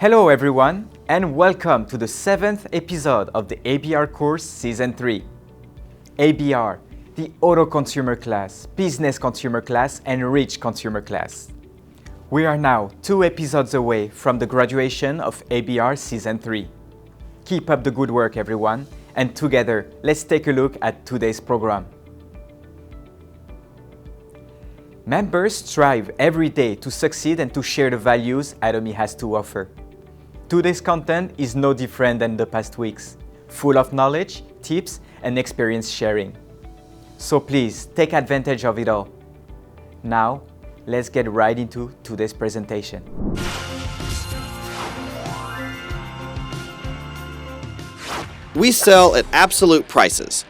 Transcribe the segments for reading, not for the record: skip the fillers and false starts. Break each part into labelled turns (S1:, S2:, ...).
S1: Hello everyone, and welcome to the 7th episode of the ABR course Season 3. ABR, the Auto Consumer Class, Business Consumer Class, and Rich Consumer Class. We are now 2 episodes away from the graduation of ABR Season 3. Keep up the good work everyone, and together let's take a look at today's program. Members strive every day to succeed and to share the values Atomy has to offer. Today's content is no different than the past weeks, full of knowledge, tips, and experience sharing. So please take advantage of it all. Now, let's get right into today's presentation.
S2: We sell at absolute prices.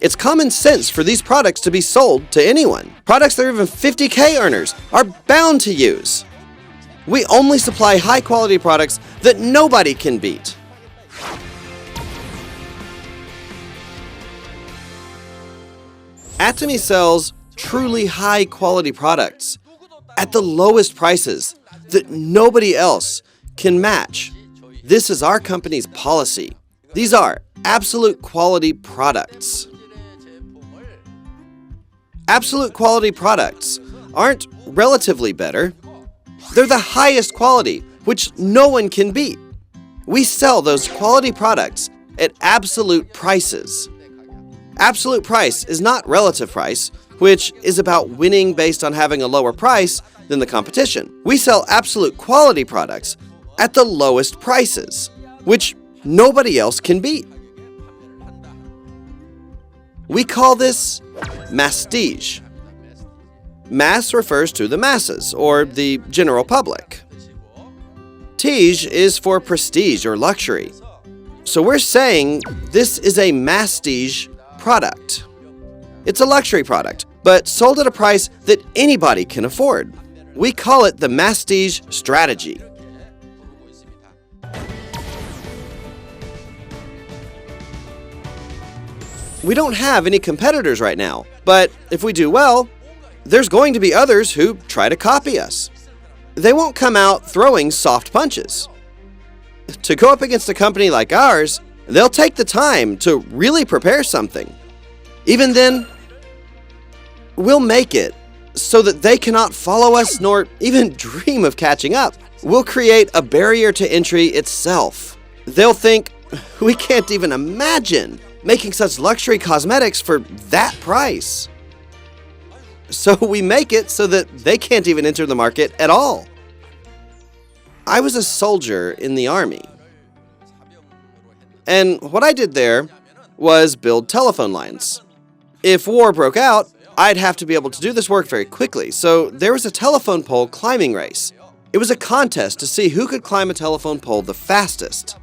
S2: It's common sense for these products to be sold to anyone. Products that are even 50K earners are bound to use. We only supply high-quality products that nobody can beat. Atomy sells truly high-quality products at the lowest prices that nobody else can match. This is our company's policy. These are absolute quality products. Absolute quality products aren't relatively better. They're the highest quality, which no one can beat. We sell those quality products at absolute prices. Absolute price is not relative price, which is about winning based on having a lower price than the competition. We sell absolute quality products at the lowest prices, which nobody else can beat. We call this mastige. Mass refers to the masses, or the general public. Tige is for prestige or luxury. So we're saying this is a mastige product. It's a luxury product, but sold at a price that anybody can afford. We call it the mastige strategy. We don't have any competitors right now, but if we do well, there's going to be others who try to copy us. They won't come out throwing soft punches. To go up against a company like ours, they'll take the time to really prepare something. Even then, we'll make it so that they cannot follow us nor even dream of catching up. We'll create a barrier to entry itself. They'll think, we can't even imagine making such luxury cosmetics for that price. So we make it so that they can't even enter the market at all. I was a soldier in the army. And what I did there was build telephone lines. If war broke out, I'd have to be able to do this work very quickly. So there was a telephone pole climbing race. It was a contest to see who could climb a telephone pole the fastest.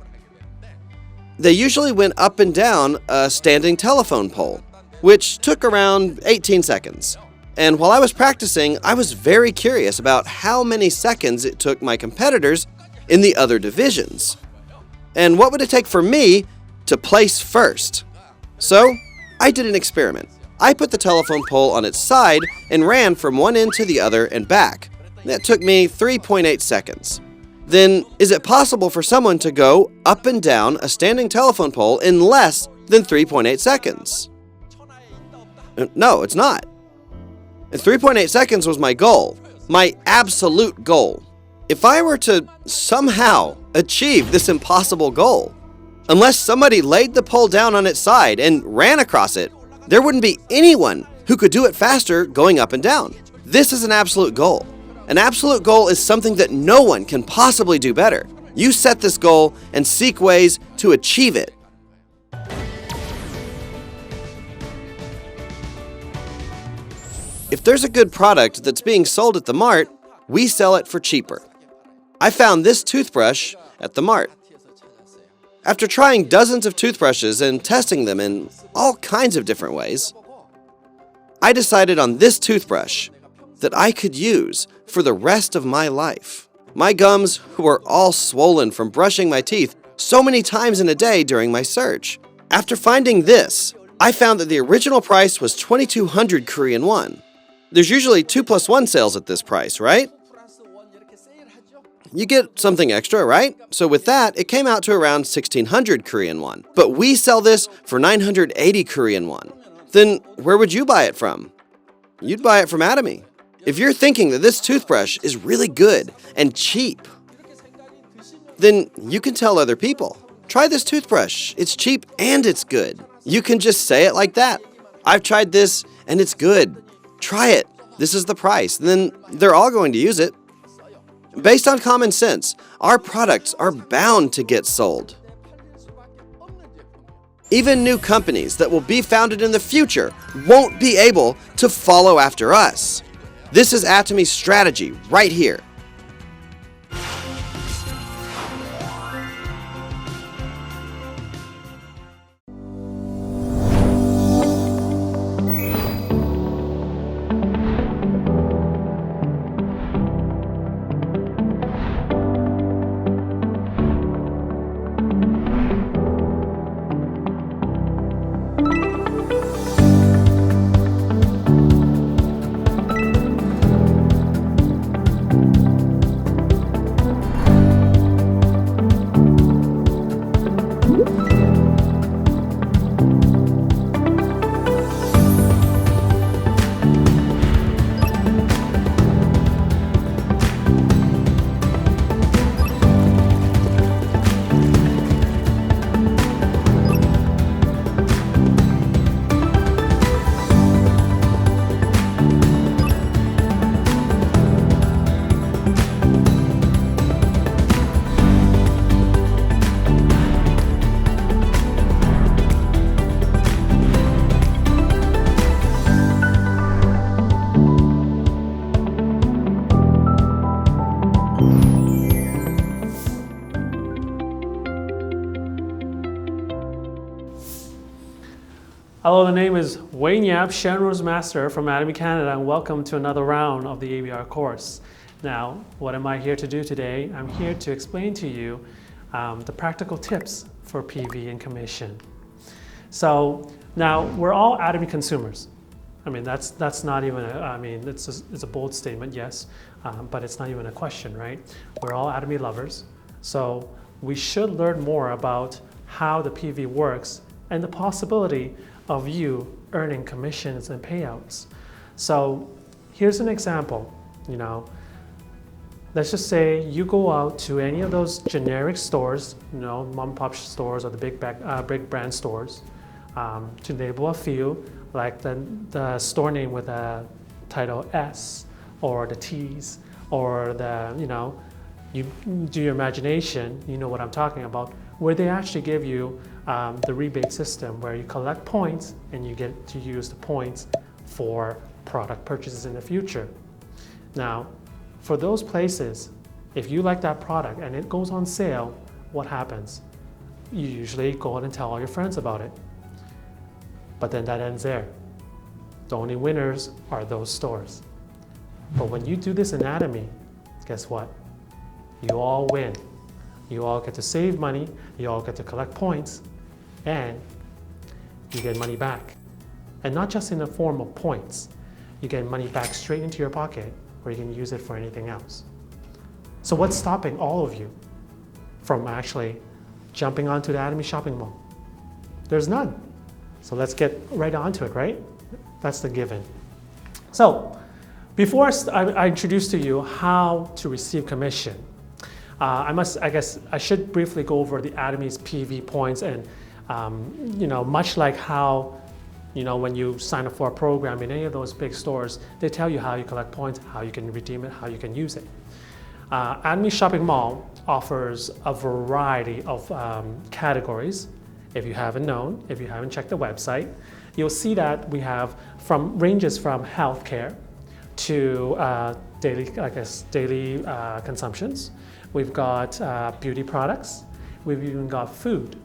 S2: They usually went up and down a standing telephone pole, which took around 18 seconds. And while I was practicing, I was very curious about how many seconds it took my competitors in the other divisions. And what would it take for me to place first? So, I did an experiment. I put the telephone pole on its side and ran from one end to the other and back. That took me 3.8 seconds. Then, is it possible for someone to go up and down a standing telephone pole in less than 3.8 seconds? No, it's not. 3.8 seconds was my goal, my absolute goal. If I were to somehow achieve this impossible goal, unless somebody laid the pole down on its side and ran across it, there wouldn't be anyone who could do it faster going up and down. This is an absolute goal. An absolute goal is something that no one can possibly do better. You set this goal and seek ways to achieve it. If there's a good product that's being sold at the mart, we sell it for cheaper. I found this toothbrush at the mart. After trying dozens of toothbrushes and testing them in all kinds of different ways, I decided on this toothbrush that I could use for the rest of my life. My gums were all swollen from brushing my teeth so many times in a day during my search. After finding this, I found that the original price was 2,200 Korean won. There's usually 2+1 sales at this price, right? you get something extra, right? So with that, it came out to around 1600 Korean won. But we sell this for 980 Korean won. Then where would you buy it from? You'd buy it from Atomy. If you're thinking that this toothbrush is really good and cheap, then you can tell other people. Try this toothbrush. It's cheap and it's good. You can just say it like that. I've tried this and it's good. Try it. This is the price. And then they're all going to use it. Based on common sense, our products are bound to get sold. Even new companies that will be founded in the future won't be able to follow after us. This is Atomy's strategy right here.
S3: Hello, the name is Wayne Yap, Shenrose Master from Atomy Canada, and welcome to another round of the ABR course. Now, what am I here to do today? I'm here to explain to you the practical tips for PV and commission. So now we're all Atomy consumers. I mean, that's not even it's a bold statement, yes, but it's not even a question, right? We're all Atomy lovers. So we should learn more about how the PV works and the possibility of you earning commissions and payouts. So here's an example. Let's just say you go out to any of those generic stores, mom and pop stores or the big brand stores, to label a few, like the store name with a title S or the T's or you do your imagination, you know what I'm talking about, where they actually give you the rebate system where you collect points and you get to use the points for product purchases in the future. Now, for those places, if you like that product and it goes on sale, what happens? You usually go out and tell all your friends about it. But then that ends there. The only winners are those stores. But when you do this in Atomy, guess what? You all win. You all get to save money, you all get to collect points, and you get money back. And not just in the form of points. You get money back straight into your pocket where you can use it for anything else. So what's stopping all of you from actually jumping onto the Atomy shopping mall? There's none. So let's get right onto it, right? That's the given. So before I introduce to you how to receive commission, I guess I should briefly go over the Atomy's PV points and much like how when you sign up for a program in any of those big stores, they tell you how you collect points, how you can redeem it, how you can use it. Atomy Shopping Mall offers a variety of categories. If you haven't checked the website, you'll see that we have ranges from healthcare to daily consumptions. We've got beauty products. We've even got food,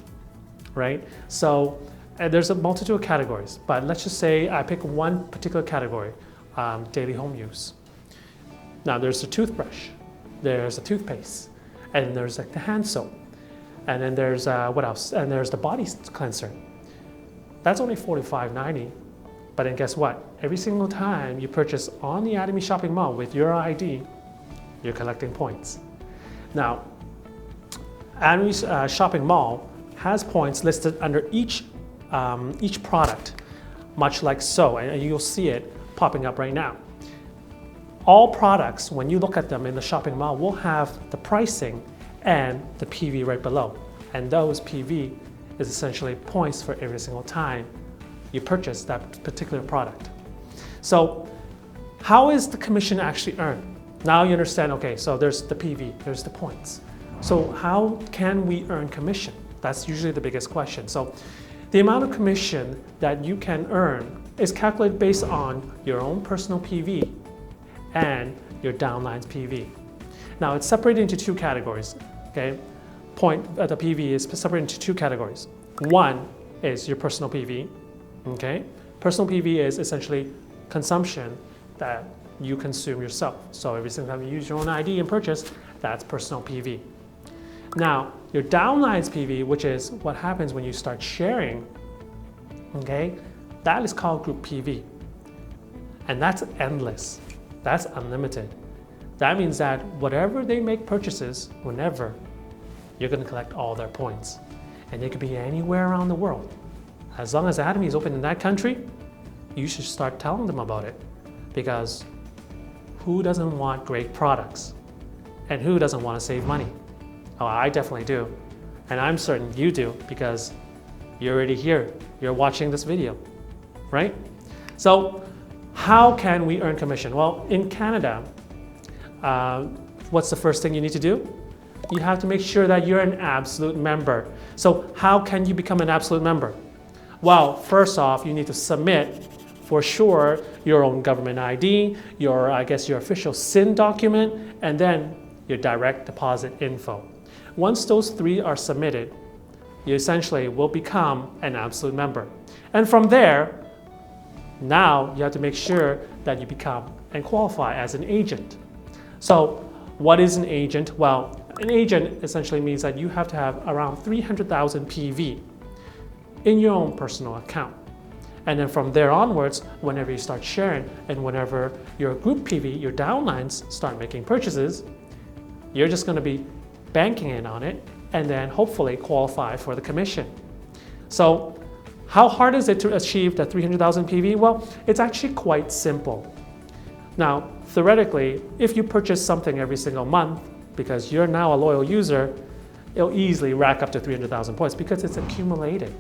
S3: right? So there's a multitude of categories, but let's just say I pick one particular category, daily home use. Now there's the toothbrush, there's the toothpaste, and there's like the hand soap, and then there's what else? And there's the body cleanser. That's only $45.90, but then guess what? Every single time you purchase on the Atomy Shopping Mall with your ID, you're collecting points. Now, Atomy's shopping mall has points listed under each product, much like so, and you'll see it popping up right now. All products, when you look at them in the shopping mall, will have the pricing and the PV right below. And those PV is essentially points for every single time you purchase that particular product. So how is the commission actually earned? Now you understand, okay, so there's the PV, there's the points. So how can we earn commission? That's usually the biggest question. So the amount of commission that you can earn is calculated based on your own personal PV and your downline's PV. Now it's separated into two categories, okay? The PV is separated into two categories. One is your personal PV, okay? Personal PV is essentially consumption that you consume yourself. So every single time you use your own ID and purchase, that's personal PV. Now, your downline's PV, which is what happens when you start sharing, okay? That is called group PV. And that's endless. That's unlimited. That means that whatever they make purchases, whenever, you're going to collect all their points. And they could be anywhere around the world. As long as Atomy is open in that country, you should start telling them about it. Because who doesn't want great products? And who doesn't want to save money? Oh, I definitely do. And I'm certain you do, because you're already here. You're watching this video, right? So how can we earn commission? Well, in Canada, what's the first thing you need to do? You have to make sure that you're an absolute member. So how can you become an absolute member? Well, first off, you need to submit for sure your own government ID, your official SIN document, and then your direct deposit info. Once those three are submitted, you essentially will become an absolute member. And from there, now you have to make sure that you become and qualify as an agent. So what is an agent? Well, an agent essentially means that you have to have around 300,000 PV in your own personal account. And then from there onwards, whenever you start sharing and whenever your group PV, your downlines start making purchases, you're just going to be banking in on it and then hopefully qualify for the commission. So how hard is it to achieve the 300,000 PV? Well, it's actually quite simple. Now, theoretically, if you purchase something every single month, because you're now a loyal user, it'll easily rack up to 300,000 points because it's accumulated.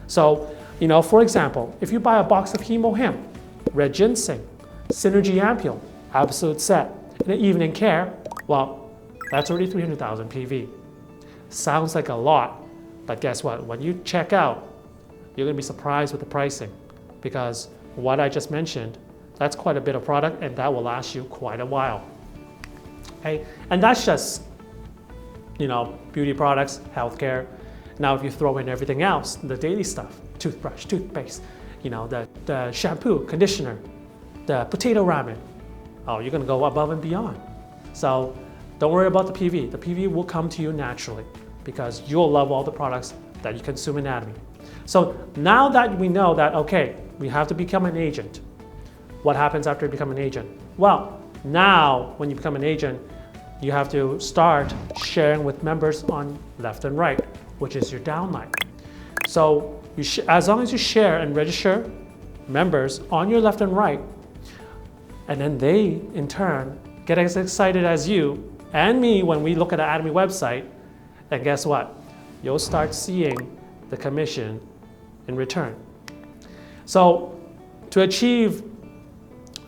S3: So, for example, if you buy a box of Hemo Hemp, Red Ginseng, Synergy Ampule, Absolute Set, and Evening Care, well, that's already 300,000 PV. Sounds like a lot, but guess what? When you check out, you're gonna be surprised with the pricing because what I just mentioned, that's quite a bit of product and that will last you quite a while. Okay? And that's just, beauty products, healthcare. Now if you throw in everything else, the daily stuff, toothbrush, toothpaste, the shampoo, conditioner, the potato ramen, oh, you're gonna go above and beyond. So don't worry about the PV. The PV will come to you naturally because you'll love all the products that you consume in Atomy. So now that we know that, okay, we have to become an agent, what happens after you become an agent? Well, now when you become an agent, you have to start sharing with members on left and right, which is your downline. So as long as you share and register members on your left and right, and then they in turn get as excited as you and me when we look at the Atomy website, and guess what? You'll start seeing the commission in return. So to achieve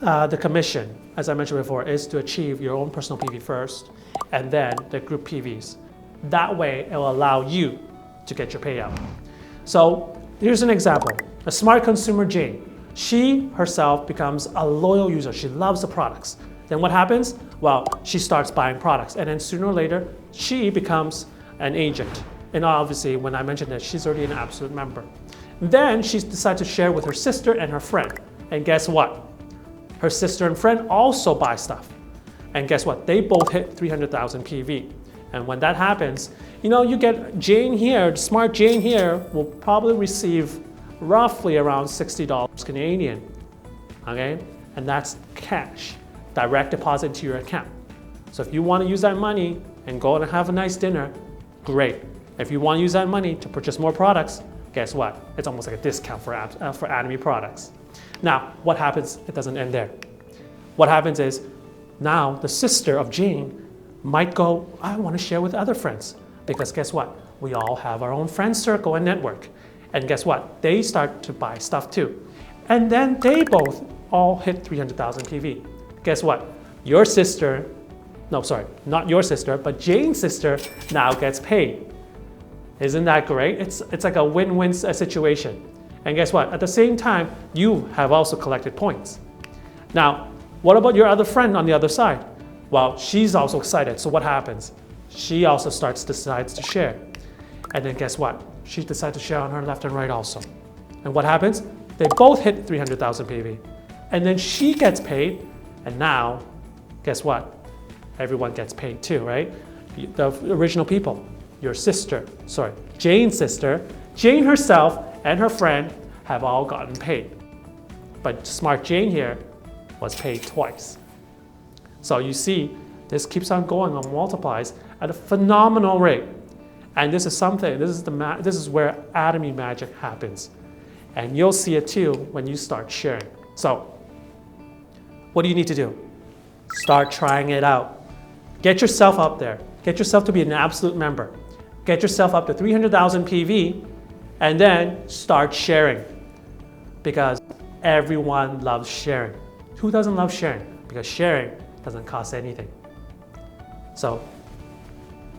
S3: the commission, as I mentioned before, is to achieve your own personal PV first, and then the group PVs. That way, it will allow you to get your payout. So here's an example. A smart consumer, Jane. She herself becomes a loyal user. She loves the products. Then what happens? Well, she starts buying products, and then sooner or later, she becomes an agent. And obviously, when I mentioned that, she's already an absolute member. Then she decides to share with her sister and her friend. And guess what? Her sister and friend also buy stuff. And guess what? They both hit 300,000 PV. And when that happens, you get Jane here, smart Jane here will probably receive roughly around $60 Canadian, okay? And that's cash, direct deposit to your account. So if you want to use that money and go and have a nice dinner, great. If you want to use that money to purchase more products, guess what? It's almost like a discount for Atomy products. Now, what happens? It doesn't end there. What happens is now the sister of Jane might go, I want to share with other friends. Because guess what? We all have our own friend circle and network. And guess what? They start to buy stuff too. And then they both all hit 300,000 PV. Guess what? Your sister, no, sorry, not your sister, but Jane's sister now gets paid. Isn't that great? It's like a win-win situation. And guess what? At the same time, you have also collected points. Now, what about your other friend on the other side? Well, she's also excited. So what happens? She also decides to share. And then guess what? She decides to share on her left and right also. And what happens? They both hit 300,000 PV. And then she gets paid. And now, guess what? Everyone gets paid too, right? The original people, your sister, sorry, Jane's sister, Jane herself and her friend have all gotten paid. But smart Jane here was paid twice. So you see, this keeps on going on multiplies at a phenomenal rate. And this is something, this is where Atomy magic happens. And you'll see it too when you start sharing. So, what do you need to do? Start trying it out. Get yourself up there. Get yourself to be an absolute member. Get yourself up to 300,000 PV, and then start sharing. Because everyone loves sharing. Who doesn't love sharing? Because sharing doesn't cost anything. So,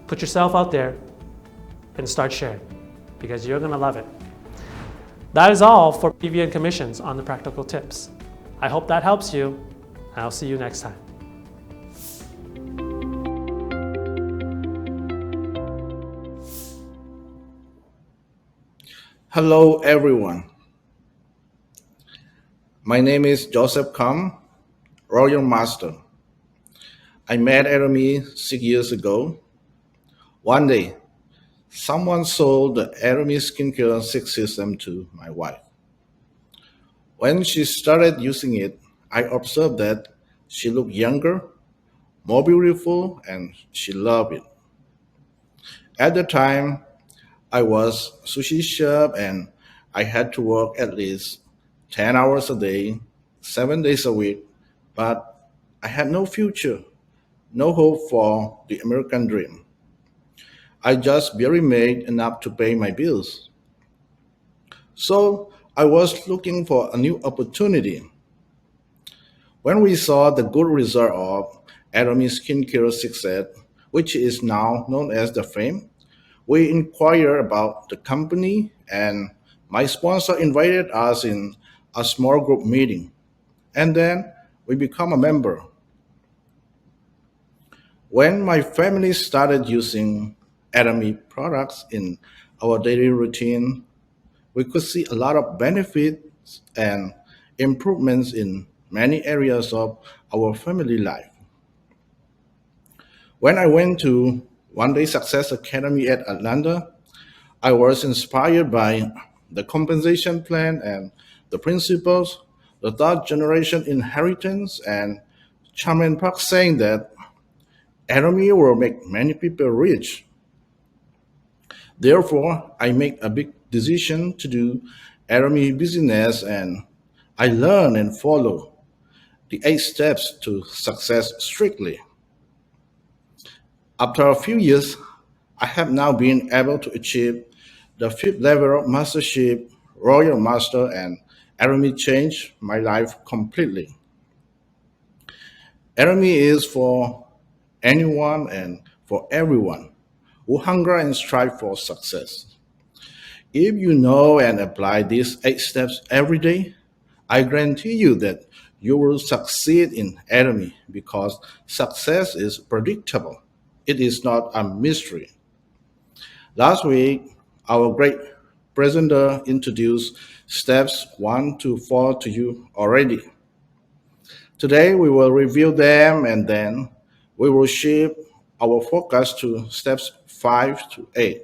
S3: put yourself out there and start sharing, because you're gonna love it. That is all for PV and commissions on the practical tips. I hope that helps you, and I'll see you next time.
S4: Hello everyone. My name is Joseph Kam, Royal Master. I met Atomy 6 years ago. One day, someone sold the Atomy skincare 6 system to my wife. When she started using it, I observed that she looked younger, more beautiful, and she loved it. At the time, I was sushi chef and I had to work at least 10 hours a day, 7 days a week, but I had no future, no hope for the American dream. I just barely made enough to pay my bills. So I was looking for a new opportunity. When we saw the good result of Atomy Skincare Success, which is now known as the Fame, we inquired about the company and my sponsor invited us in a small group meeting. And then we become a member. When my family started using Atomy products in our daily routine, we could see a lot of benefits and improvements in many areas of our family life. When I went to One Day Success Academy at Atlanta, I was inspired by the compensation plan and the principles, the third generation inheritance, and Chairman Park saying that Atomy will make many people rich. Therefore, I made a big decision to do Atomy business, and I learn and follow the 8 steps to success strictly. After a few years, I have now been able to achieve the 5th level of mastership, Royal Master, and Atomy changed my life completely. Atomy is for anyone and for everyone who hunger and strive for success. If you know and apply these 8 steps every day, I guarantee you that you will succeed in Atomy because success is predictable. It is not a mystery. Last week, our great presenter introduced steps 1 to 4 to you already. Today, we will review them and then we will shift our focus to steps 5 to 8.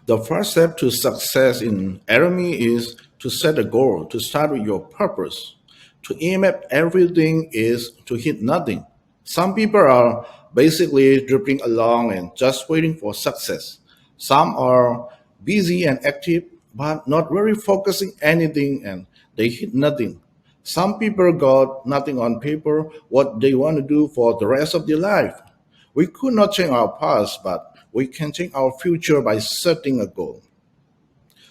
S4: The first step to success in Atomy is to set a goal, to start with your purpose. To aim at everything is to hit nothing. Some people are basically drifting along and just waiting for success. Some are busy and active, but not really focusing anything and they hit nothing. Some people got nothing on paper what they want to do for the rest of their life. We could not change our past, but we can change our future by setting a goal.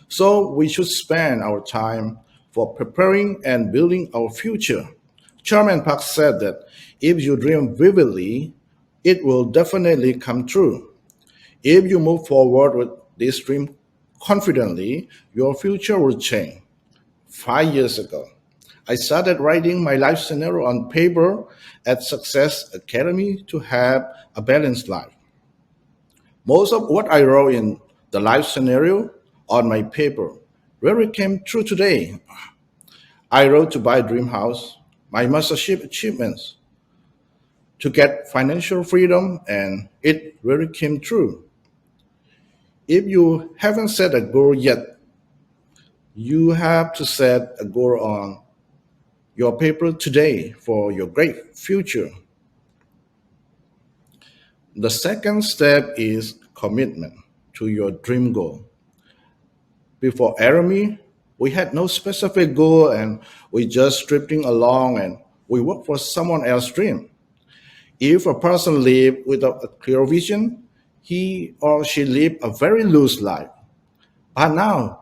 S4: So we should spend our time for preparing and building our future. Chairman Park said that if you dream vividly, it will definitely come true. If you move forward with this dream confidently, your future will change. 5 years ago, I started writing my life scenario on paper at Success Academy to have a balanced life. Most of what I wrote in the life scenario on my paper really came true today. I wrote to buy a dream house, my mastership achievements, to get financial freedom, and it really came true. If you haven't set a goal yet, you have to set a goal on your paper today for your great future. The second step is commitment to your dream goal. Before Atomy, we had no specific goal and we just drifting along and we work for someone else's dream. If a person live without a clear vision, he or she live a very loose life. But now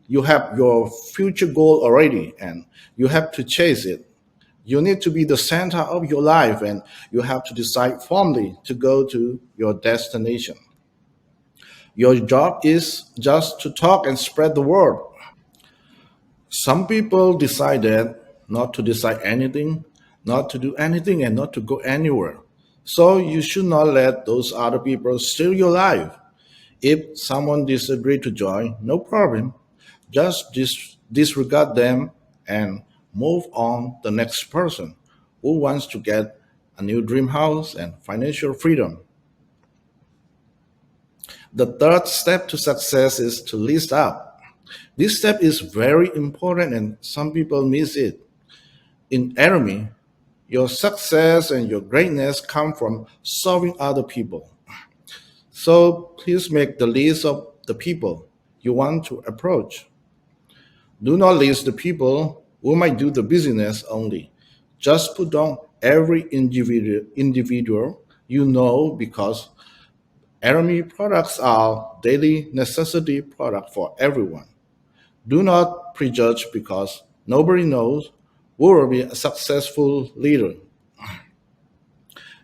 S4: you have your future goal already and you have to chase it. You need to be the center of your life and you have to decide firmly to go to your destination. Your job is just to talk and spread the word. Some people decided not to decide anything, not to do anything, and not to go anywhere. So you should not let those other people steal your life. If someone disagrees to join, no problem. Just disregard them and move on the next person who wants to get a new dream house and financial freedom. The third step to success is to list out. This step is very important and some people miss it. In Atomy, your success and your greatness come from serving other people. So please make the list of the people you want to approach. Do not list the people who might do the business only. Just put down every individual you know because Atomy products are daily necessity product for everyone. Do not prejudge because nobody knows who will be a successful leader.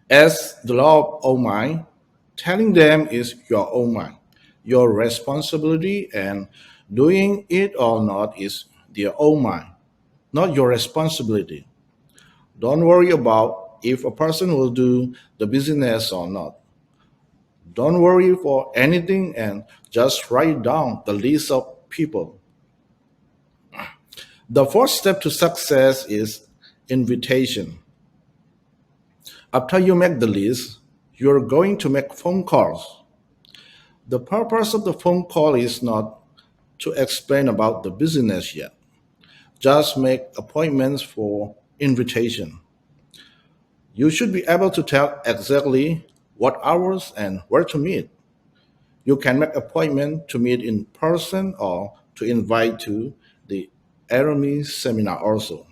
S4: As the law of own mind, telling them is your own mind. Your responsibility and doing it or not is their own mind, not your responsibility. Don't worry about if a person will do the business or not. Don't worry for anything and just write down the list of people. The fourth step to success is invitation. After you make the list, you're going to make phone calls. The purpose of the phone call is not to explain about the business yet. Just make appointments for invitation. You should be able to tell exactly what hours and where to meet. You can make appointment to meet in person or to invite to the Atomy seminar also.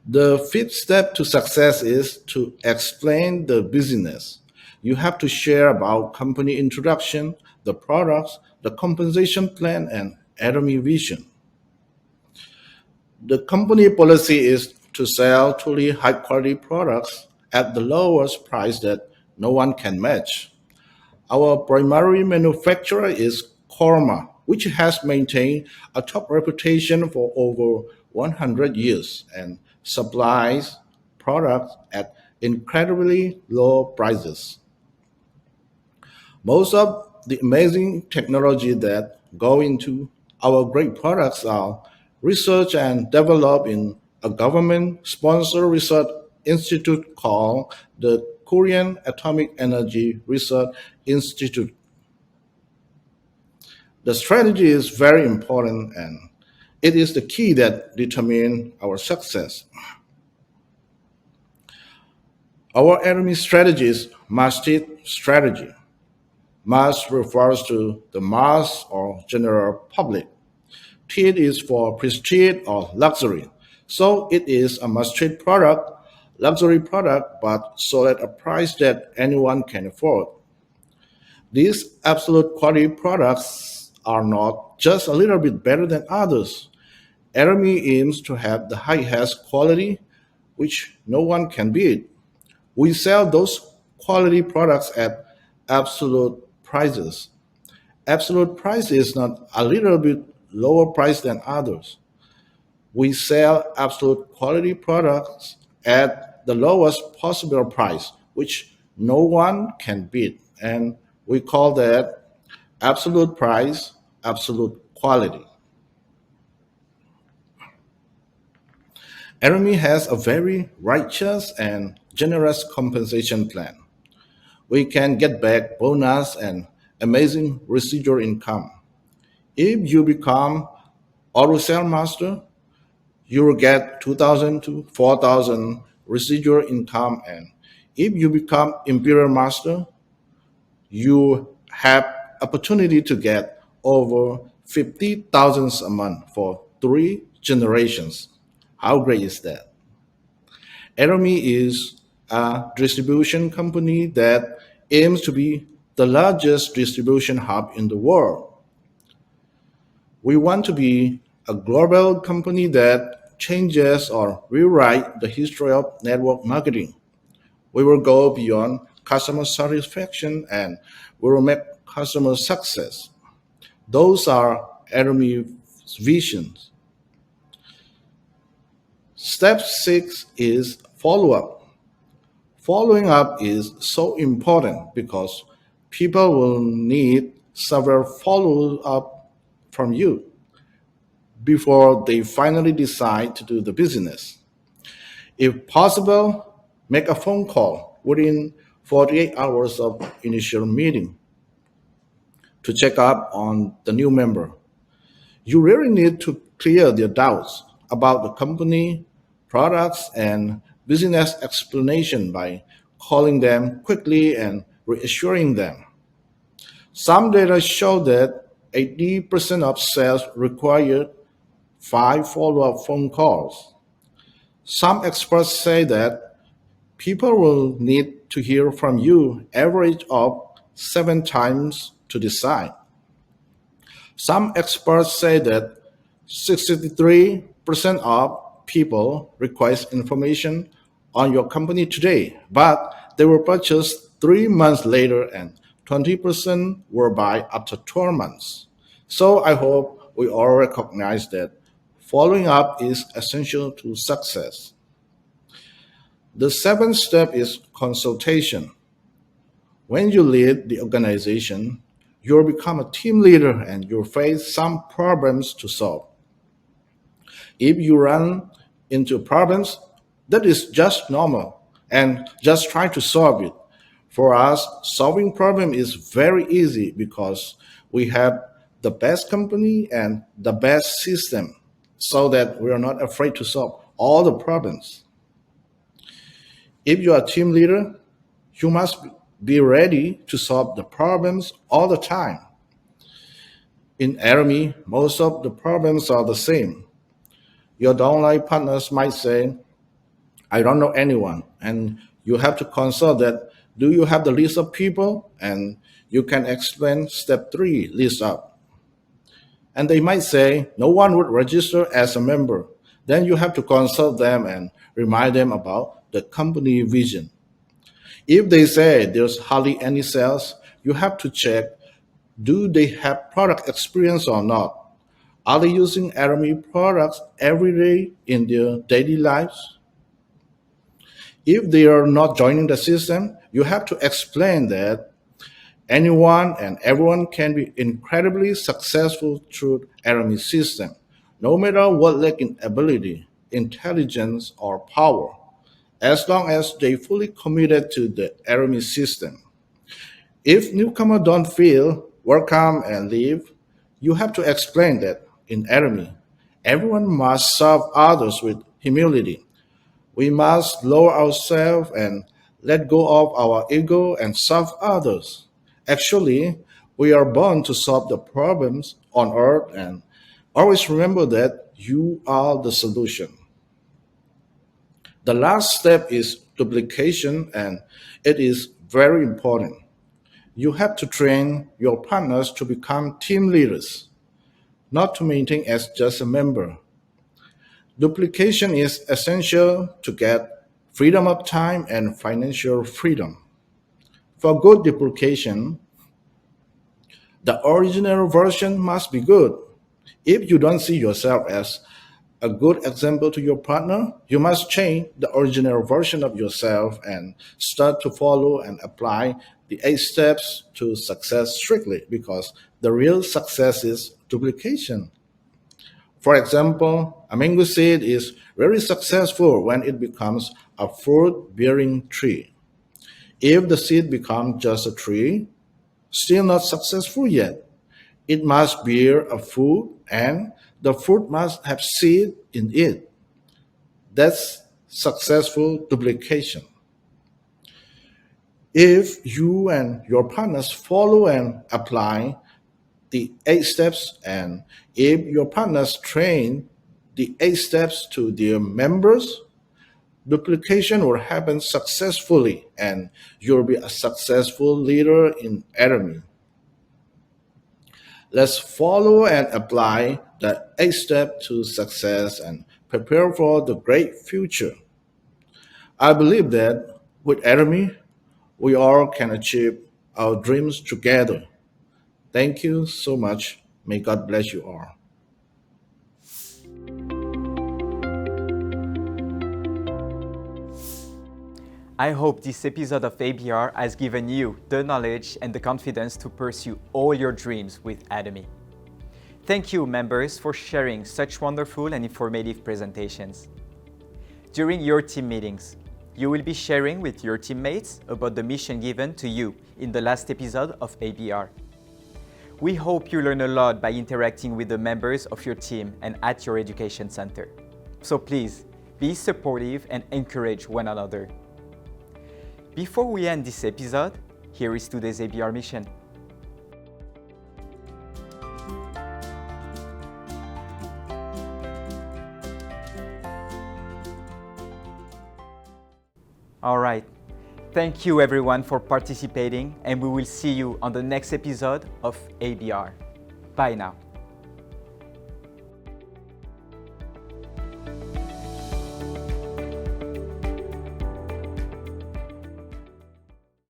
S4: The fifth step to success is to explain the business. You have to share about company introduction, the products, the compensation plan, and Atomy vision. The company policy is to sell truly high quality products at the lowest price that no one can match. Our primary manufacturer is Korma, which has maintained a top reputation for over 100 years and supplies products at incredibly low prices. Most of the amazing technology that go into our great products are research and developed in a government-sponsored research institute called the Korean Atomic Energy Research Institute. The strategy is very important and it is the key that determines our success. Our enemy strategy is masthead strategy. Mass refers to the mass or general public. Teeth is for prestige or luxury. So it is a must-treat product, luxury product, but sold at a price that anyone can afford. These absolute quality products are not just a little bit better than others. Atomy aims to have the highest quality, which no one can beat. We sell those quality products at absolute prices. Absolute price is not a little bit lower price than others. We sell absolute quality products at the lowest possible price, which no one can beat. And we call that absolute price, absolute quality. Atomy has a very righteous and generous compensation plan. We can get back bonus and amazing residual income. If you become auto sale master, you will get 2,000 to 4,000 residual income, and if you become imperial master, you have opportunity to get over 50,000 a month for 3 generations. How great is that? Atomy is a distribution company that aims to be the largest distribution hub in the world. We want to be a global company that changes or rewrite the history of network marketing. We will go beyond customer satisfaction and we will make customer success. Those are Atomy's visions. Step 6 is follow up. Following up is so important because people will need several follow up from you before they finally decide to do the business. If possible, make a phone call within 48 hours of initial meeting to check up on the new member. You really need to clear their doubts about the company, products, and business explanation by calling them quickly and reassuring them. Some data show that 80% of sales require 5 follow-up phone calls. Some experts say that people will need to hear from you average of 7 times to decide. Some experts say that 63% of people request information on your company today, but they will purchase 3 months later and 20% will buy after 12 months. So I hope we all recognize that following up is essential to success. The seventh step is consultation. When you lead the organization, you'll become a team leader and you'll face some problems to solve. If you run into problems, that is just normal and just try to solve it. For us, solving problem is very easy because we have the best company and the best system so that we are not afraid to solve all the problems. If you are a team leader, you must be ready to solve the problems all the time. In Atomy, most of the problems are the same. Your downline partners might say, I don't know anyone. And you have to consult that. Do you have the list of people? And you can explain step 3, list up. And they might say, no one would register as a member. Then you have to consult them and remind them about the company vision. If they say there's hardly any sales, you have to check, do they have product experience or not? Are they using Atomy products every day in their daily lives? If they are not joining the system, you have to explain that anyone and everyone can be incredibly successful through Atomy system, no matter what lack in ability, intelligence, or power, as long as they fully committed to the Atomy system. If newcomer don't feel welcome and leave, you have to explain that in Atomy, everyone must serve others with humility. We must lower ourselves and let go of our ego and serve others. Actually, we are born to solve the problems on earth and always remember that you are the solution. The last step is duplication, and it is very important. You have to train your partners to become team leaders, not to maintain as just a member. Duplication is essential to get freedom of time and financial freedom. For good duplication, the original version must be good. If you don't see yourself as a good example to your partner, you must change the original version of yourself and start to follow and apply the 8 steps to success strictly because the real success is duplication. For example, a mango seed is very successful when it becomes a fruit bearing tree. If the seed becomes just a tree, still not successful yet. It must bear a fruit and the fruit must have seed in it. That's successful duplication. If you and your partners follow and apply the 8 steps, and if your partners train the 8 steps to their members, duplication will happen successfully and you'll be a successful leader in Atomy. Let's follow and apply the 8 steps to success and prepare for the great future. I believe that with Atomy, we all can achieve our dreams together. Thank you so much. May God bless you all.
S1: I hope this episode of ABR has given you the knowledge and the confidence to pursue all your dreams with Atomy. Thank you, members, for sharing such wonderful and informative presentations. During your team meetings, you will be sharing with your teammates about the mission given to you in the last episode of ABR. We hope you learn a lot by interacting with the members of your team and at your education center. So please, be supportive and encourage one another. Before we end this episode, here is today's ABR mission. All right. Thank you everyone for participating, and we will see you on the next episode of ABR. Bye now.